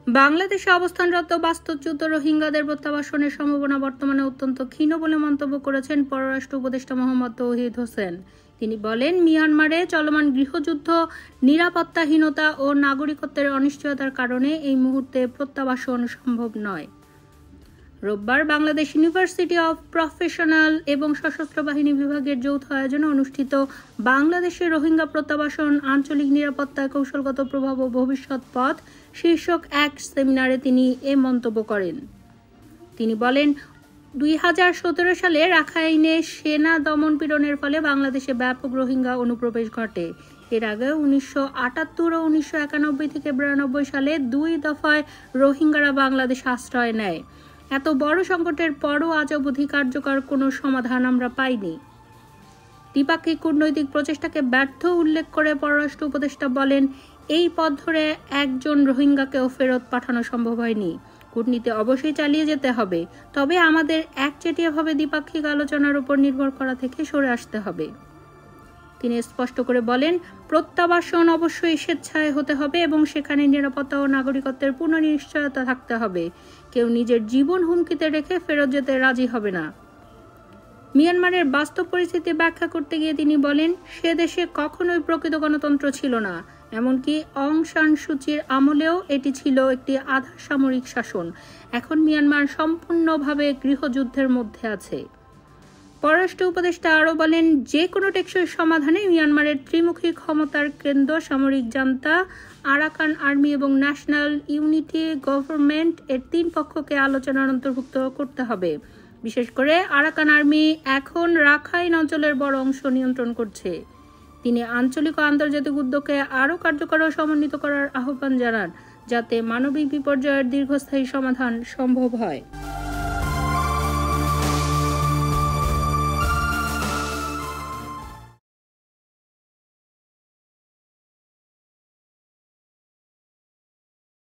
বাংলাদেশে অবস্থানরত বাস্তুচ্যুত রোহিঙ্গাদের প্রত্যাবাসনের সম্ভাবনা বর্তমানে অত্যন্ত ক্ষীণ বলে মন্তব্য করেছেন পররাষ্ট্র উপদেষ্টা মোহাম্মদ তৌহিদ হোসেন। তিনি বলেন, মিয়ানমারে চলমান গৃহযুদ্ধ, নিরাপত্তাহীনতা ও নাগরিকত্বের অনিশ্চয়তার কারণে এই মুহূর্তে প্রত্যাবাসন সম্ভব নয়। রোববার বাংলাদেশ ইউনিভার্সিটি অব প্রফেশনাল এবং সশস্ত্র বাহিনী বিভাগের যৌথ আয়োজনে অনুষ্ঠিত বাংলাদেশের রোহিঙ্গা প্রত্যাবাসন, আঞ্চলিক নিরাপত্তা, কৌশলগত প্রভাব ও ভবিষ্যৎ পথ শীর্ষক এক সেমিনারে তিনি এ মন্তব্য করেন। তিনি বলেন, 2017 সালে রাখাইনে সেনা দমন-পীড়নের ফলে বাংলাদেশে ব্যাপক রোহিঙ্গা অনুপ্রবেশ ঘটে। এর আগে 1978 ও 1991 থেকে 92 সালে 2 দফায় রোহিঙ্গারা বাংলাদেশে আশ্রয় নেয়। এত বড় সংকটের পরও আজ অবধি কার্যকর কোনো সমাধান আমরা পাইনি। দ্বিপাক্ষিক কূটনৈতিক প্রচেষ্টাকে ব্যর্থ উল্লেখ করে পররাষ্ট্র উপদেষ্টা বলেন, এই পথ ধরে একজন রোহিঙ্গাকেও ফেরত পাঠানো সম্ভব হয়নি। কূটনীতি অবশ্যই চালিয়ে যেতে হবে, তবে আমাদের একচেটিয়াভাবে দ্বিপাক্ষিক আলোচনার উপর নির্ভর করা থেকে সরে আসতে হবে। তিনি স্পষ্ট করে বলেন, প্রত্যাবাসন অবশ্যই স্বেচ্ছায় হতে হবে এবং সেখানে নিরাপত্তা ও নাগরিকত্বের পূর্ণ নিশ্চয়তা থাকতে হবে। কেউ নিজের জীবন হুমকিতে রেখে ফেরত যেতে রাজি হবে না। মিয়ানমারের বাস্তব পরিস্থিতি ব্যাখ্যা করতে গিয়ে তিনি বলেন, সে দেশে কখনোই প্রকৃত গণতন্ত্র ছিল না। এমনকি অং সান সুচির আমলেও এটি ছিল একটি আধা সামরিক শাসন। এখন মিয়ানমার সম্পূর্ণভাবে গৃহযুদ্ধের মধ্যে আছে। পররাষ্ট্র উপদেষ্টা আরও বলেন, যে কোনো টেকসই সমাধানে মিয়ানমারের ত্রিমুখী ক্ষমতার কেন্দ্র, সামরিক জান্তা, আরাকান আর্মি এবং ন্যাশনাল ইউনিটি গভর্নমেন্ট এর 3 পক্ষকে আলোচনার অন্তর্ভুক্ত করতে হবে। বিশেষ করে আরাকান আর্মি এখন রাখাইন অঞ্চলের বড় অংশ নিয়ন্ত্রণ করছে। তিনি আঞ্চলিক ও আন্তর্জাতিক উদ্যোগকে আরও কার্যকর ও সমন্বিত করার আহ্বান জানান, যাতে মানবিক বিপর্যয়ের দীর্ঘস্থায়ী সমাধান সম্ভব হয়।